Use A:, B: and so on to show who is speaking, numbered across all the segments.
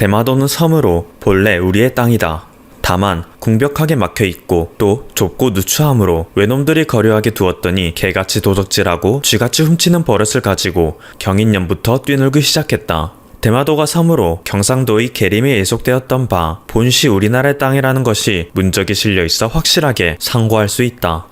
A: 대마도는 섬으로 본래 우리의 땅이다. 다만 궁벽하게 막혀있고 또 좁고 누추하므로 외놈들이 거류하게 두었더니 개같이 도적질하고 쥐같이 훔치는 버릇을 가지고 경인년부터 뛰놀기 시작했다. 대마도가 섬으로 경상도의 계림에 예속되었던 바 본시 우리나라의 땅이라는 것이 문적이 실려있어 확실하게 상고할 수 있다.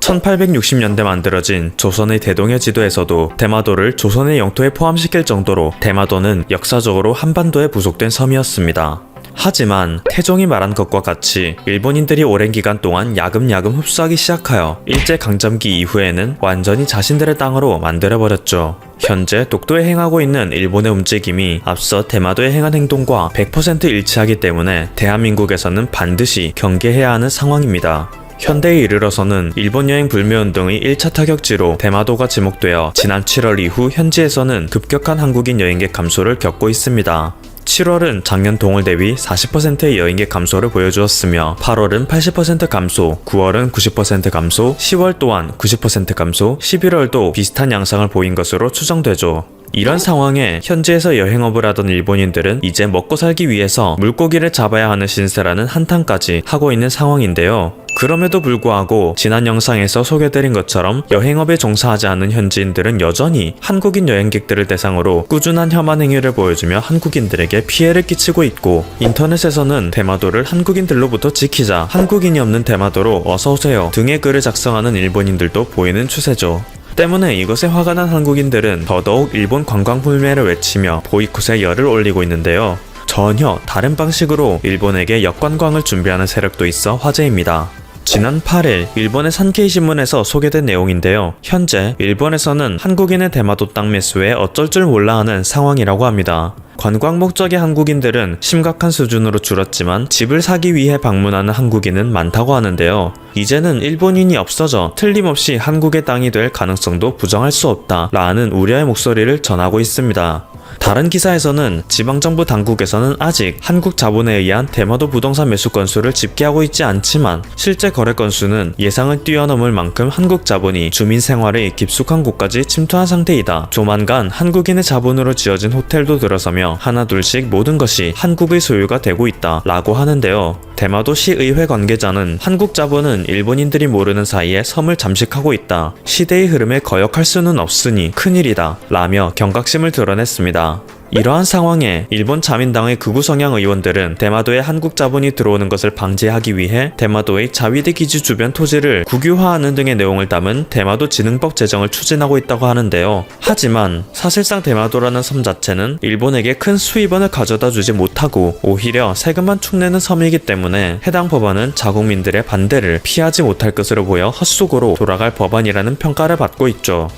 A: 1860년대 만들어진 조선의 대동여 지도에서도 대마도를 조선의 영토에 포함시킬 정도로 대마도는 역사적으로 한반도에 부속된 섬이었습니다. 하지만 태종이 말한 것과 같이 일본인들이 오랜 기간 동안 야금야금 흡수하기 시작하여 일제강점기 이후에는 완전히 자신들의 땅으로 만들어버렸죠. 현재 독도에 행하고 있는 일본의 움직임이 앞서 대마도에 행한 행동과 100% 일치하기 때문에 대한민국에서는 반드시 경계해야 하는 상황입니다. 현대에 이르러서는 일본 여행 불매운동의 1차 타격지로 대마도가 지목되어 지난 7월 이후 현지에서는 급격한 한국인 여행객 감소를 겪고 있습니다. 7월은 작년 동월 대비 40%의 여행객 감소를 보여주었으며 8월은 80% 감소, 9월은 90% 감소, 10월 또한 90% 감소, 11월도 비슷한 양상을 보인 것으로 추정되죠. 이런 상황에 현지에서 여행업을 하던 일본인들은 이제 먹고 살기 위해서 물고기를 잡아야 하는 신세라는 한탄까지 하고 있는 상황인데요. 그럼에도 불구하고 지난 영상에서 소개드린 것처럼 여행업에 종사하지 않은 현지인들은 여전히 한국인 여행객들을 대상으로 꾸준한 혐한 행위를 보여주며 한국인들에게 피해를 끼치고 있고, 인터넷에서는 대마도를 한국인들로부터 지키자, 한국인이 없는 대마도로 어서오세요 등의 글을 작성하는 일본인들도 보이는 추세죠. 때문에 이것에 화가 난 한국인들은 더더욱 일본 관광 불매를 외치며 보이콧에 열을 올리고 있는데요. 전혀 다른 방식으로 일본에게 역관광을 준비하는 세력도 있어 화제입니다. 지난 8일 일본의 산케이 신문에서 소개된 내용인데요. 현재 일본에서는 한국인의 대마도 땅 매수에 어쩔 줄 몰라 하는 상황이라고 합니다. 관광 목적의 한국인들은 심각한 수준으로 줄었지만 집을 사기 위해 방문하는 한국인은 많다고 하는데요. 이제는 일본인이 없어져 틀림없이 한국의 땅이 될 가능성도 부정할 수 없다 라는 우려의 목소리를 전하고 있습니다. 다른 기사에서는 지방정부 당국에서는 아직 한국 자본에 의한 대마도 부동산 매수 건수를 집계하고 있지 않지만 실제 거래 건수는 예상을 뛰어넘을 만큼 한국 자본이 주민 생활의 깊숙한 곳까지 침투한 상태이다. 조만간 한국인의 자본으로 지어진 호텔도 들어서며 하나둘씩 모든 것이 한국의 소유가 되고 있다 라고 하는데요. 대마도 시의회 관계자는 한국 자본은 일본인들이 모르는 사이에 섬을 잠식하고 있다. 시대의 흐름에 거역할 수는 없으니 큰일이다 라며 경각심을 드러냈습니다. 이러한 상황에 일본 자민당의 극우 성향 의원들은 대마도에 한국 자본이 들어오는 것을 방지하기 위해 대마도의 자위대 기지 주변 토지를 국유화하는 등의 내용을 담은 대마도 진흥법 제정을 추진하고 있다고 하는데요. 하지만 사실상 대마도라는 섬 자체는 일본에게 큰 수입원을 가져다 주지 못하고 오히려 세금만 축내는 섬이기 때문에 해당 법안은 자국민들의 반대를 피하지 못할 것으로 보여 헛수고로 돌아갈 법안이라는 평가를 받고 있죠.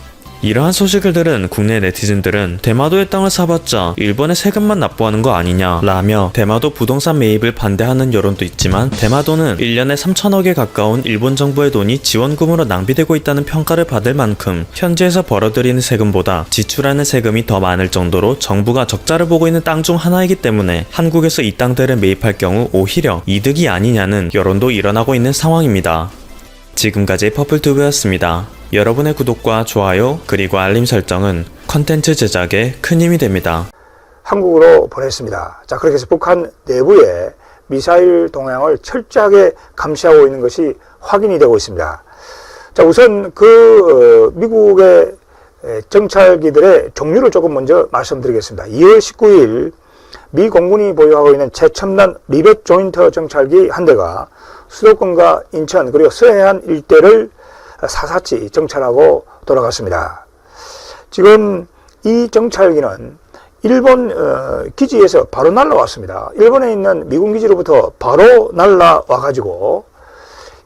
A: 이러한 소식을 들은 국내 네티즌들은 대마도의 땅을 사봤자 일본의 세금만 납부하는 거 아니냐 라며 대마도 부동산 매입을 반대하는 여론도 있지만, 대마도는 1년에 3천억에 가까운 일본 정부의 돈이 지원금으로 낭비되고 있다는 평가를 받을 만큼 현지에서 벌어들이는 세금보다 지출하는 세금이 더 많을 정도로 정부가 적자를 보고 있는 땅 중 하나이기 때문에 한국에서 이 땅들을 매입할 경우 오히려 이득이 아니냐는 여론도 일어나고 있는 상황입니다. 지금까지 퍼플튜브였습니다. 여러분의 구독과 좋아요 그리고 알림 설정은 컨텐츠 제작에 큰 힘이 됩니다.
B: 한국으로 보냈습니다. 자, 그렇게 해서 북한 내부에 미사일 동향을 철저하게 감시하고 있는 것이 확인이 되고 있습니다. 자, 우선 미국의 정찰기들의 종류를 조금 먼저 말씀드리겠습니다. 2월 19일 미 공군이 보유하고 있는 최첨단 리벳 조인터 정찰기 한 대가 수도권과 인천 그리고 서해안 일대를 사사치 정찰하고 돌아갔습니다. 지금 이 정찰기는 일본 기지에서 바로 날라왔습니다. 일본에 있는 미군 기지로부터 바로 날라와가지고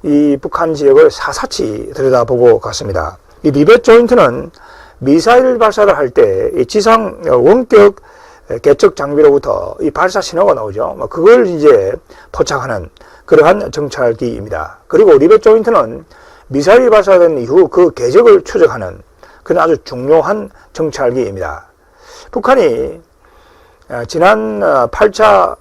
B: 이 북한 지역을 사사치 들여다보고 갔습니다. 이 리벳 조인트는 미사일 발사를 할 때 지상 원격 개척 장비로부터 이 발사 신호가 나오죠. 그걸 이제 포착하는 그러한 정찰기입니다. 그리고 리벳 조인트는 미사일이 발사된 이후 그 궤적을 추적하는 그런 아주 중요한 정찰기입니다. 북한이 지난 8차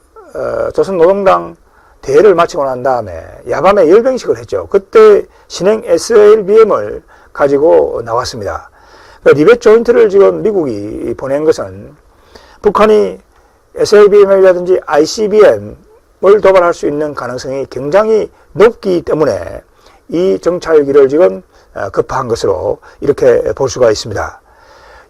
B: 조선노동당 대회를 마치고 난 다음에 야밤에 열병식을 했죠. 그때 신행 SLBM을 가지고 나왔습니다. 리벳 조인트를 지금 미국이 보낸 것은 북한이 SLBM이라든지 ICBM을 도발할 수 있는 가능성이 굉장히 높기 때문에 이 정찰기를 지금 급파한 것으로 이렇게 볼 수가 있습니다.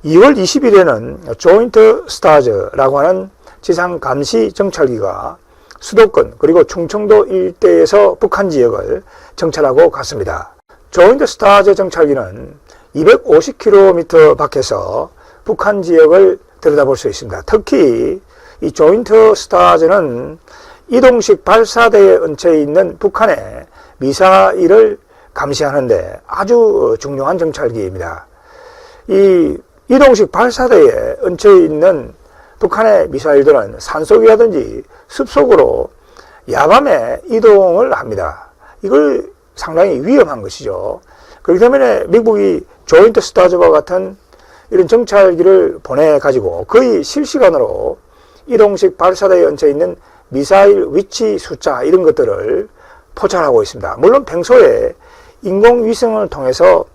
B: 2월 20일에는 조인트 스타즈라고 하는 지상 감시 정찰기가 수도권 그리고 충청도 일대에서 북한 지역을 정찰하고 갔습니다. 조인트 스타즈 정찰기는 250km 밖에서 북한 지역을 들여다볼 수 있습니다. 특히 이 조인트 스타즈는 이동식 발사대에 얹혀 있는 북한의 미사일을 감시하는데 아주 중요한 정찰기입니다. 이 이동식 발사대에 얹혀 있는 북한의 미사일들은 산속이라든지 숲속으로 야밤에 이동을 합니다. 이걸 상당히 위험한 것이죠. 그렇기 때문에 미국이 조인트 스타즈와 같은 이런 정찰기를 보내가지고 거의 실시간으로 이동식 발사대에 얹혀 있는 미사일 위치 숫자 이런 것들을 포착하고 있습니다. 물론 평소에 인공위성을 통해서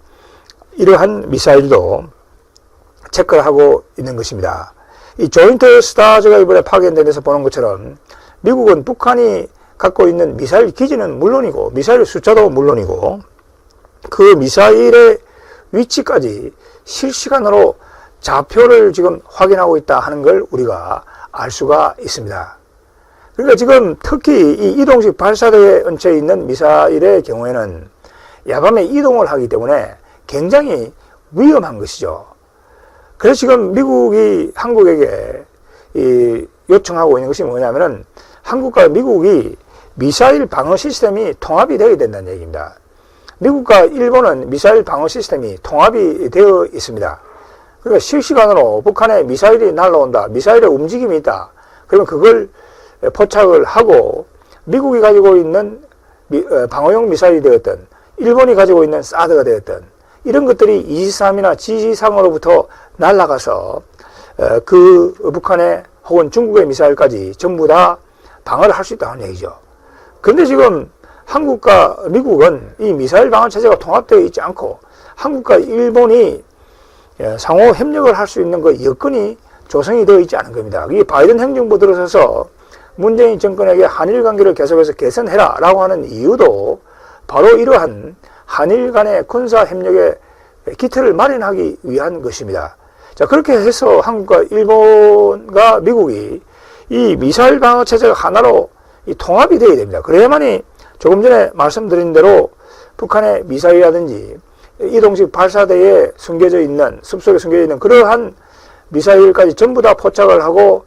B: 이러한 미사일도 체크를 하고 있는 것입니다. 이 조인트 스타즈가 이번에 파견된 데서 보는 것처럼 미국은 북한이 갖고 있는 미사일 기지는 물론이고 미사일 숫자도 물론이고 그 미사일의 위치까지 실시간으로 좌표를 지금 확인하고 있다 하는 걸 우리가 알 수가 있습니다. 그러니까 지금 특히 이 이동식 발사대에 얹혀 있는 미사일의 경우에는 야밤에 이동을 하기 때문에 굉장히 위험한 것이죠. 그래서 지금 미국이 한국에게 요청하고 있는 것이 뭐냐면은 한국과 미국이 미사일 방어 시스템이 통합이 되어야 된다는 얘기입니다. 미국과 일본은 미사일 방어 시스템이 통합이 되어 있습니다. 그러니까 실시간으로 북한에 미사일이 날라온다, 미사일의 움직임이 있다. 그러면 그걸 포착을 하고 미국이 가지고 있는 방어용 미사일이 되었던 일본이 가지고 있는 사드가 되었던 이런 것들이 이지삼이나 지지상으로부터 날아가서 그 북한의 혹은 중국의 미사일까지 전부 다 방어를 할 수 있다는 얘기죠. 그런데 지금 한국과 미국은 이 미사일 방어 체제가 통합되어 있지 않고 한국과 일본이 상호 협력을 할 수 있는 그 여건이 조성이 되어 있지 않은 겁니다. 이 바이든 행정부 들어서서 문재인 정권에게 한일 관계를 계속해서 개선해라 라고 하는 이유도 바로 이러한 한일 간의 군사 협력의 기틀을 마련하기 위한 것입니다. 자, 그렇게 해서 한국과 일본과 미국이 이 미사일 방어 체제가 하나로 이 통합이 되어야 됩니다. 그래야만이 조금 전에 말씀드린 대로 북한의 미사일이라든지 이동식 발사대에 숨겨져 있는 숲속에 숨겨져 있는 그러한 미사일까지 전부 다 포착을 하고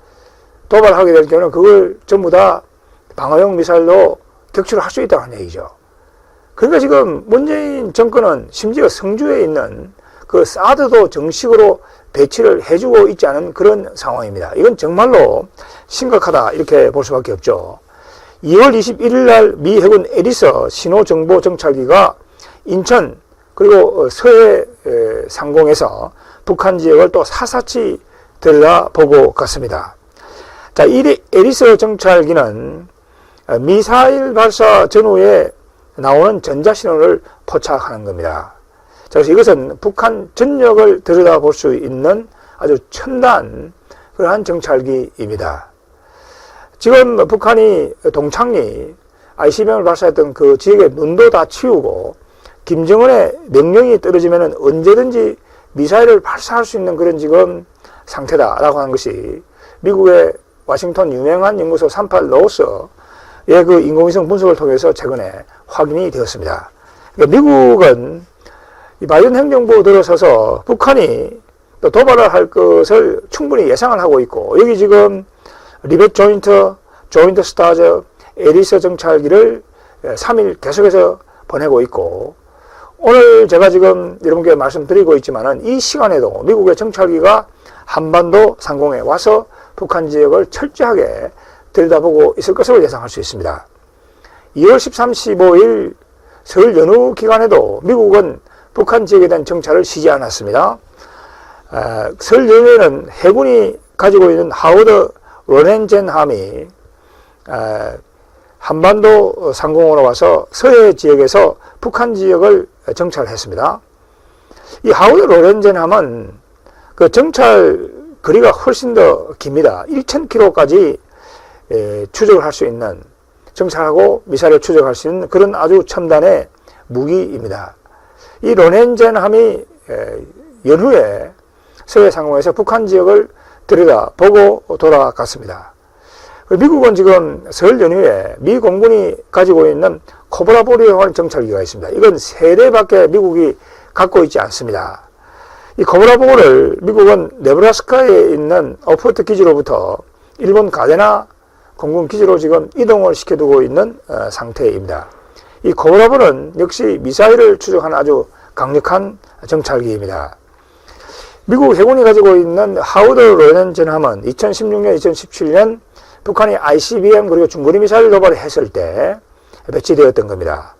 B: 도발하게 될 경우는 그걸 전부 다 방어용 미사일로 격추를 할 수 있다는 얘기죠. 그러니까 지금 문재인 정권은 심지어 성주에 있는 그 사드도 정식으로 배치를 해주고 있지 않은 그런 상황입니다. 이건 정말로 심각하다 이렇게 볼 수밖에 없죠. 2월 21일 날 미 해군 에리서 신호정보 정찰기가 인천 그리고 서해 상공에서 북한 지역을 또 사사치 들여다보고 갔습니다. 자, 이 에리서 정찰기는 미사일 발사 전후에 나오는 전자신호를 포착하는 겁니다. 자, 그래서 이것은 북한 전역을 들여다볼 수 있는 아주 첨단 그러한 정찰기입니다. 지금 북한이 동창리 ICBM을 발사했던 그 지역의 눈도 다 치우고 김정은의 명령이 떨어지면 언제든지 미사일을 발사할 수 있는 그런 지금 상태다라고 하는 것이 미국의 워싱턴 유명한 연구소 38노스의 그 인공위성 분석을 통해서 최근에 확인이 되었습니다. 그러니까 미국은 이 바이든 행정부 들어서서 북한이 또 도발을 할 것을 충분히 예상을 하고 있고 여기 지금 리벳 조인트 스타즈, 에리서 정찰기를 3일 계속해서 보내고 있고 오늘 제가 지금 여러분께 말씀드리고 있지만은 이 시간에도 미국의 정찰기가 한반도 상공에 와서 북한 지역을 철저하게 들여다보고 있을 것으로 예상할 수 있습니다. 2월 13, 15일 설 연휴 기간에도 미국은 북한 지역에 대한 정찰을 쉬지 않았습니다. 설 연휴에는 해군이 가지고 있는 하워드 로렌젠함이 한반도 상공으로 와서 서해 지역에서 북한 지역을 정찰했습니다. 이 하워드 로렌젠함은 그 정찰 거리가 훨씬 더 깁니다. 1000km까지 추적을 할 수 있는, 정찰하고 미사일을 추적할 수 있는 그런 아주 첨단의 무기입니다. 이 로넨젠함이 연후에 서해 상공에서 북한 지역을 들여다보고 돌아갔습니다. 미국은 지금 설 연휴에 미 공군이 가지고 있는 코브라보리형 정찰기가 있습니다. 이건 3대밖에 미국이 갖고 있지 않습니다. 이 코브라보를 미국은 네브라스카에 있는 오포트 기지로부터 일본 가데나 공군 기지로 지금 이동을 시켜두고 있는 상태입니다. 이 코브라보는 역시 미사일을 추적하는 아주 강력한 정찰기입니다. 미국 해군이 가지고 있는 하워드 로넨젠함은 2016년, 2017년 북한이 ICBM 그리고 중거리 미사일 도발을 했을 때 배치되었던 겁니다.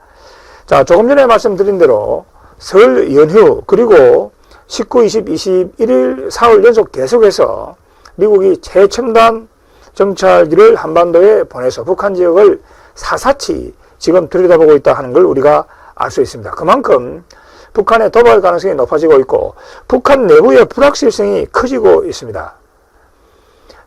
B: 자, 조금 전에 말씀드린 대로 설 연휴 그리고 19, 20, 21일 사흘 연속 계속해서 미국이 최첨단 정찰기를 한반도에 보내서 북한 지역을 사사치 지금 들여다보고 있다 하는 걸 우리가 알 수 있습니다. 그만큼 북한의 도발 가능성이 높아지고 있고 북한 내부의 불확실성이 커지고 있습니다.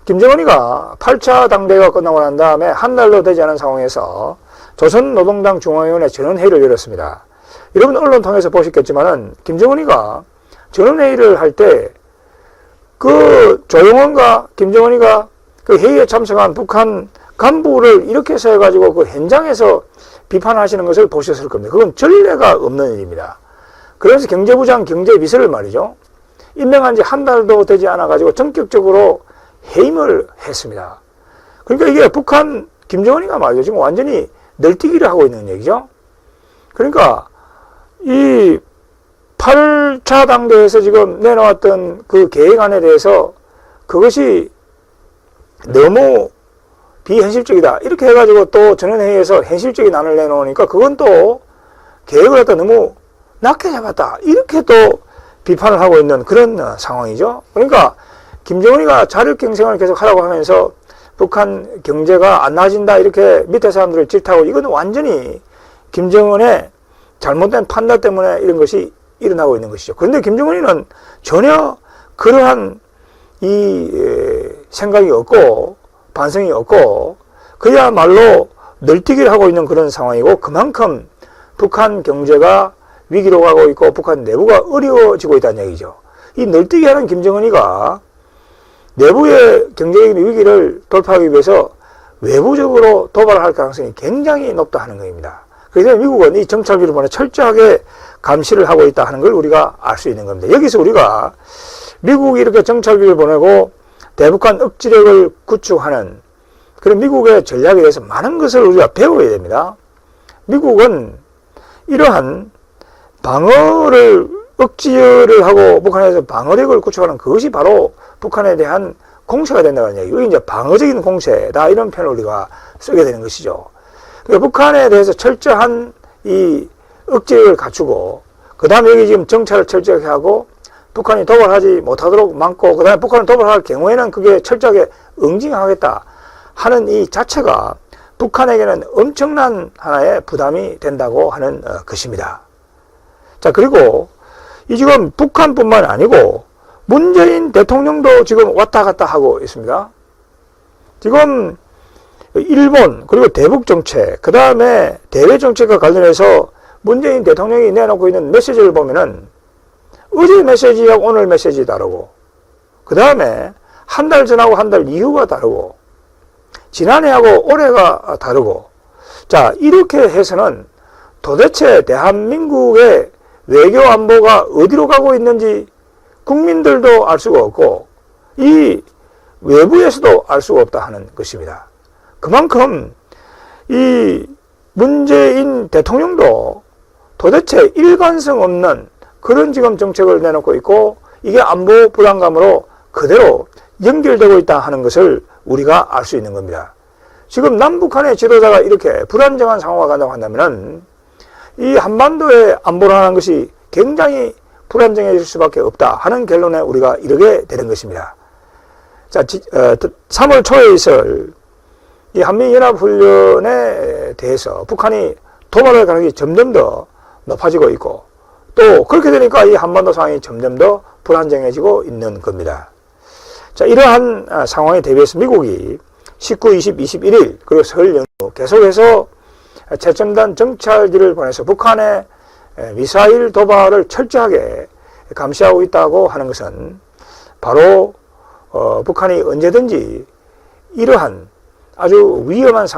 B: 김정은이가 8차 당대가 끝나고 난 다음에 한 달도 되지 않은 상황에서 조선노동당 중앙위원회 전원회의를 열었습니다. 여러분 언론 통해서 보셨겠지만은 김정은이가 전원회의를 할 때 그 조영원과 김정은이가 그 회의에 참석한 북한 간부를 이렇게 해서 해가지고 그 현장에서 비판하시는 것을 보셨을 겁니다. 그건 전례가 없는 일입니다. 그래서 경제부장 경제비서를 말이죠. 임명한 지 한 달도 되지 않아가지고 전격적으로 해임을 했습니다. 그러니까 이게 북한 김정은이가 말이죠. 지금 완전히 널뛰기를 하고 있는 얘기죠. 그러니까 이 8차 당대에서 지금 내놓았던 그 계획안에 대해서 그것이 너무 비현실적이다. 이렇게 해가지고 또 전원회의에서 현실적인 안을 내놓으니까 그건 또 계획을 갖다 너무 낮게 잡았다. 이렇게 또 비판을 하고 있는 그런 상황이죠. 그러니까 김정은이가 자력경쟁을 계속 하라고 하면서 북한 경제가 안 나아진다 이렇게 밑에 사람들을 질타하고 이건 완전히 김정은의 잘못된 판단 때문에 이런 것이 일어나고 있는 것이죠. 그런데 김정은이는 전혀 그러한 이 생각이 없고 반성이 없고 그야말로 널뛰기를 하고 있는 그런 상황이고 그만큼 북한 경제가 위기로 가고 있고 북한 내부가 어려워지고 있다는 얘기죠. 이 널뛰기하는 김정은이가 내부의 경제적인 위기를 돌파하기 위해서 외부적으로 도발할 가능성이 굉장히 높다 하는 겁니다. 그래서 미국은 이 정찰기를 보내 철저하게 감시를 하고 있다 하는 걸 우리가 알 수 있는 겁니다. 여기서 우리가 미국이 이렇게 정찰기를 보내고 대북한 억지력을 구축하는 그런 미국의 전략에 대해서 많은 것을 우리가 배워야 됩니다. 미국은 이러한 방어를 억지를 하고 북한에서 방어력을 구축하는 그것이 바로 북한에 대한 공세가 된다는 얘기고 이제 방어적인 공세다 이런 표현을 우리가 쓰게 되는 것이죠. 그러니까 북한에 대해서 철저한 이 억지력을 갖추고 그 다음에 여기 지금 정찰을 철저하게 하고 북한이 도발하지 못하도록 막고 그 다음에 북한이 도발할 경우에는 그게 철저하게 응징하겠다 하는 이 자체가 북한에게는 엄청난 하나의 부담이 된다고 하는 것입니다. 자, 그리고 이 지금 북한뿐만 아니고 문재인 대통령도 지금 왔다 갔다 하고 있습니다. 지금 일본 그리고 대북 정책 그 다음에 대외 정책과 관련해서 문재인 대통령이 내놓고 있는 메시지를 보면은 어제 메시지하고 오늘 메시지 다르고 그 다음에 한 달 전하고 한 달 이후가 다르고 지난해하고 올해가 다르고 자 이렇게 해서는 도대체 대한민국의 외교 안보가 어디로 가고 있는지 국민들도 알 수가 없고 이 외부에서도 알 수가 없다 하는 것입니다. 그만큼 이 문재인 대통령도 도대체 일관성 없는 그런 지금 정책을 내놓고 있고 이게 안보 불안감으로 그대로 연결되고 있다 하는 것을 우리가 알 수 있는 겁니다. 지금 남북한의 지도자가 이렇게 불안정한 상황이 간다고 한다면 이 한반도의 안보라는 것이 굉장히 불안정해질 수밖에 없다 하는 결론에 우리가 이르게 되는 것입니다. 자, 3월 초에 있을 이 한미연합훈련에 대해서 북한이 도발할 가능성이 점점 더 높아지고 있고 또 그렇게 되니까 이 한반도 상황이 점점 더 불안정해지고 있는 겁니다. 자, 이러한 상황에 대비해서 미국이 19, 20, 21일 그리고 설 연휴 계속해서 최첨단 정찰기를 보내서 북한의 미사일 도발을 철저하게 감시하고 있다고 하는 것은 바로 북한이 언제든지 이러한 아주 위험한 상황